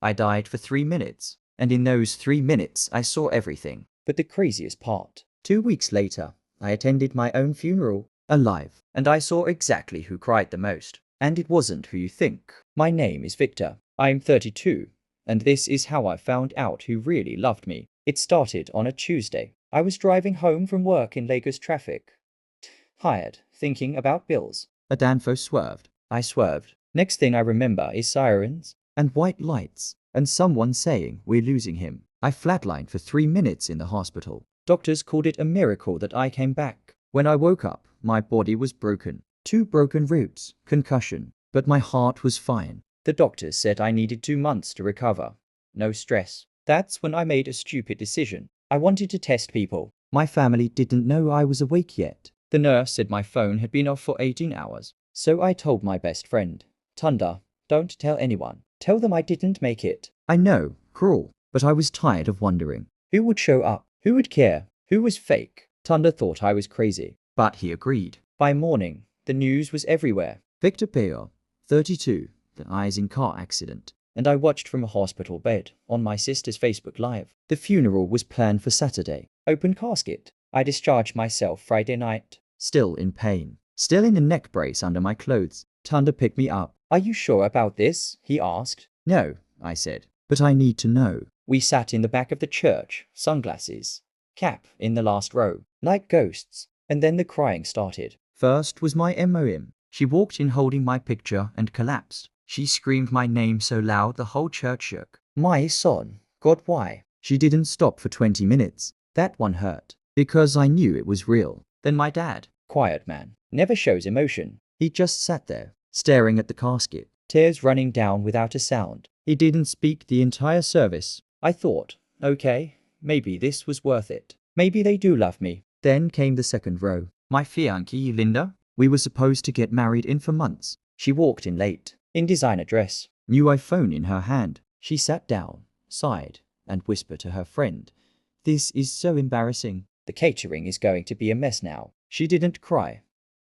I died for 3 minutes, and in those 3 minutes I saw everything. But the craziest part, 2 weeks later, I attended my own funeral, alive, and I saw exactly who cried the most. And it wasn't who you think. My name is Victor. I'm 32, and this is how I found out who really loved me. It started on a Tuesday. I was driving home from work in Lagos traffic. Tired, thinking about bills. A Danfo swerved. I swerved. Next thing I remember is sirens and white lights and someone saying we're losing him. I flatlined for 3 minutes in the hospital. Doctors called it a miracle that I came back. When I woke up, my body was broken. 2 broken ribs, concussion, but my heart was fine. The doctors said I needed 2 months to recover. No stress. That's when I made a stupid decision. I wanted to test people. My family didn't know I was awake yet. The nurse said my phone had been off for 18 hours. So I told my best friend, Tunda, don't tell anyone. Tell them I didn't make it. I know, cruel, but I was tired of wondering. Who would show up? Who would care? Who was fake? Tunda thought I was crazy, but he agreed. By morning, the news was everywhere. Victor Payor, 32, dies in car accident. And I watched from a hospital bed on my sister's Facebook Live. The funeral was planned for Saturday. Open casket. I discharged myself Friday night. Still in pain. Still in a neck brace under my clothes. Tunda picked me up. Are you sure about this? He asked. No, I said. But I need to know. We sat in the back of the church, sunglasses, cap in the last row, like ghosts. And then the crying started. First was my MOM. She walked in holding my picture and collapsed. She screamed my name so loud the whole church shook. My son. God, why? She didn't stop for 20 minutes. That one hurt. Because I knew it was real. Then my dad. Quiet man. Never shows emotion. He just sat there, staring at the casket. Tears running down without a sound. He didn't speak the entire service. I thought, okay, maybe this was worth it. Maybe they do love me. Then came the second row. My fiancée, Linda. We were supposed to get married in for months. She walked in late, in designer dress, new iPhone in her hand. She sat down, sighed, and whispered to her friend, this is so embarrassing. The catering is going to be a mess now. She didn't cry.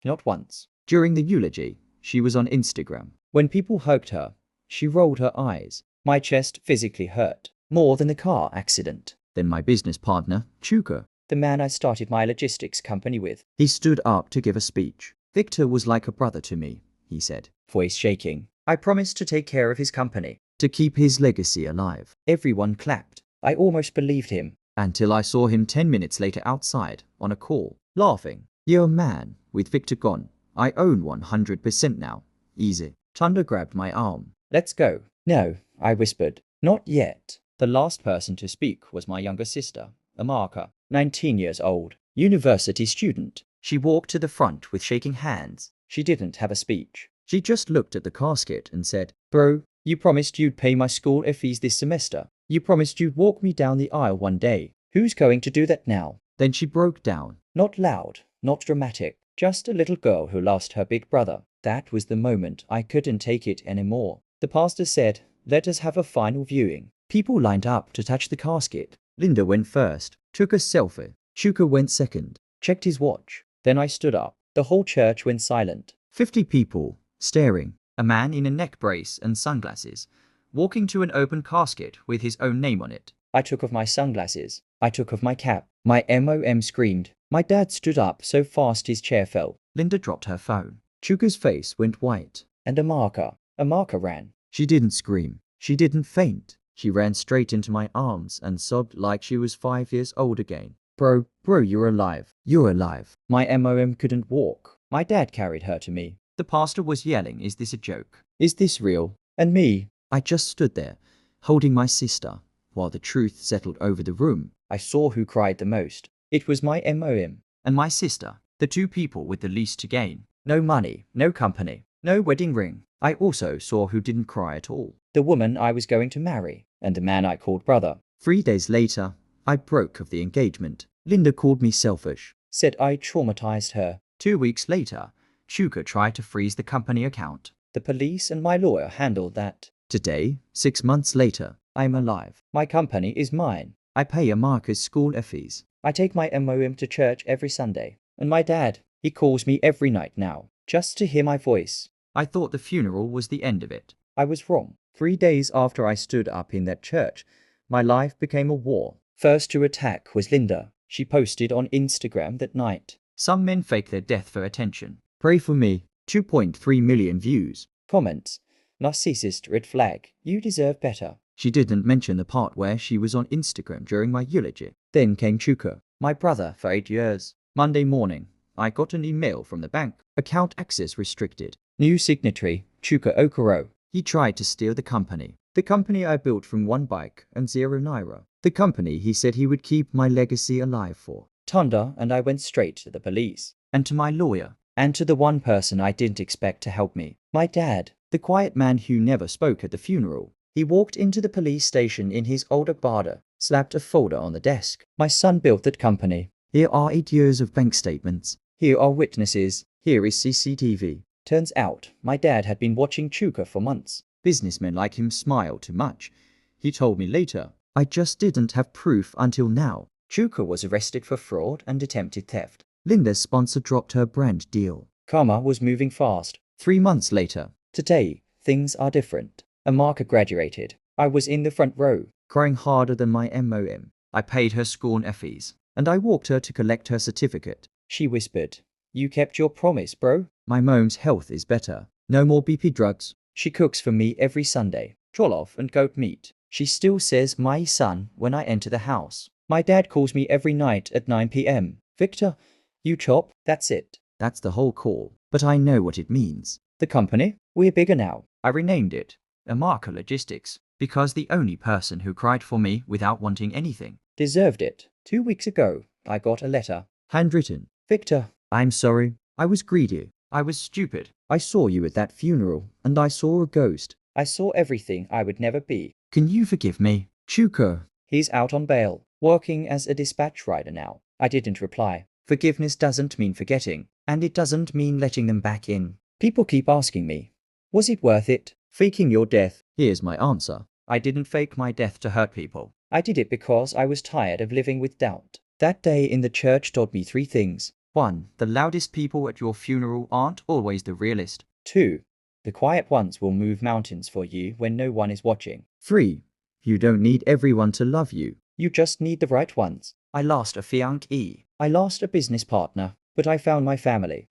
Not once. During the eulogy, she was on Instagram. When people hugged her, she rolled her eyes. My chest physically hurt, more than the car accident. Then my business partner, Chuka, the man I started my logistics company with. He stood up to give a speech. Victor was like a brother to me, he said, voice shaking. I promised to take care of his company, to keep his legacy alive. Everyone clapped. I almost believed him, until I saw him 10 minutes later outside, on a call, laughing. You're a man, with Victor gone. I own 100% now. Easy. Tunda grabbed my arm. Let's go. No, I whispered. Not yet. The last person to speak was my younger sister, Amaka, 19 years old, university student. She walked to the front with shaking hands. She didn't have a speech. She just looked at the casket and said, Bro, you promised you'd pay my school fees this semester. You promised you'd walk me down the aisle one day. Who's going to do that now? Then she broke down. Not loud, not dramatic, just a little girl who lost her big brother. That was the moment I couldn't take it anymore. The pastor said, let us have a final viewing. People lined up to touch the casket. Linda went first, took a selfie. Chuka went second, checked his watch. Then I stood up. The whole church went silent. 50 people, staring. A man in a neck brace and sunglasses, walking to an open casket with his own name on it. I took off my sunglasses. I took off my cap. My MOM screamed. My dad stood up so fast his chair fell. Linda dropped her phone. Chuka's face went white. And Amaka ran. She didn't scream. She didn't faint. She ran straight into my arms and sobbed like she was 5 years old again. Bro, you're alive. You're alive. My MOM couldn't walk. My dad carried her to me. The pastor was yelling, is this a joke? Is this real? And me, I just stood there, holding my sister, while the truth settled over the room. I saw who cried the most. It was my MOM and my sister, the two people with the least to gain. No money, no company, no wedding ring. I also saw who didn't cry at all. The woman I was going to marry, and the man I called brother. 3 days later, I broke off the engagement. Linda called me selfish, said I traumatized her. 2 weeks later, Chuka tried to freeze the company account. The police and my lawyer handled that. Today, 6 months later, I'm alive. My company is mine. I pay Amaka's school fees. I take my MOM to church every Sunday. And my dad, he calls me every night now, just to hear my voice. I thought the funeral was the end of it. I was wrong. 3 days after I stood up in that church, my life became a war. First to attack was Linda. She posted on Instagram that night. Some men fake their death for attention. Pray for me. 2.3 million views. Comments. Narcissist, red flag. You deserve better. She didn't mention the part where she was on Instagram during my eulogy. Then came Chuka, my brother for 8 years. Monday morning, I got an email from the bank. Account access restricted. New signatory, Chuka Okoro. He tried to steal the company. The company I built from 1 bike and 0 naira. The company he said he would keep my legacy alive for. Tunda and I went straight to the police. And to my lawyer. And to the one person I didn't expect to help me. My dad, the quiet man who never spoke at the funeral. He walked into the police station in his old Agbada, slapped a folder on the desk. My son built that company. Here are 8 years of bank statements. Here are witnesses. Here is CCTV. Turns out, my dad had been watching Chuka for months. Businessmen like him smile too much. He told me later. I just didn't have proof until now. Chuka was arrested for fraud and attempted theft. Linda's sponsor dropped her brand deal. Karma was moving fast. 3 months later. Today, things are different. Amaka graduated. I was in the front row, crying harder than my MOM. I paid her school fees, and I walked her to collect her certificate. She whispered, "You kept your promise, bro." My mom's health is better. No more BP drugs. She cooks for me every Sunday. Jollof and goat meat. She still says my son when I enter the house. My dad calls me every night at 9 p.m. Victor, you chop? That's it. That's the whole call. But I know what it means. The company? We're bigger now. I renamed it Amaka Logistics, because the only person who cried for me without wanting anything deserved it. 2 weeks ago, I got a letter. Handwritten. Victor, I'm sorry. I was greedy. I was stupid. I saw you at that funeral, and I saw a ghost. I saw everything I would never be. Can you forgive me? Chuka. He's out on bail, working as a dispatch rider now. I didn't reply. Forgiveness doesn't mean forgetting, and it doesn't mean letting them back in. People keep asking me, was it worth it? Faking your death? Here's my answer. I didn't fake my death to hurt people. I did it because I was tired of living with doubt. That day in the church taught me 3 things. 1. The loudest people at your funeral aren't always the realest. 2. The quiet ones will move mountains for you when no one is watching. 3. You don't need everyone to love you. You just need the right ones. I lost a fiancée. I lost a business partner, but I found my family.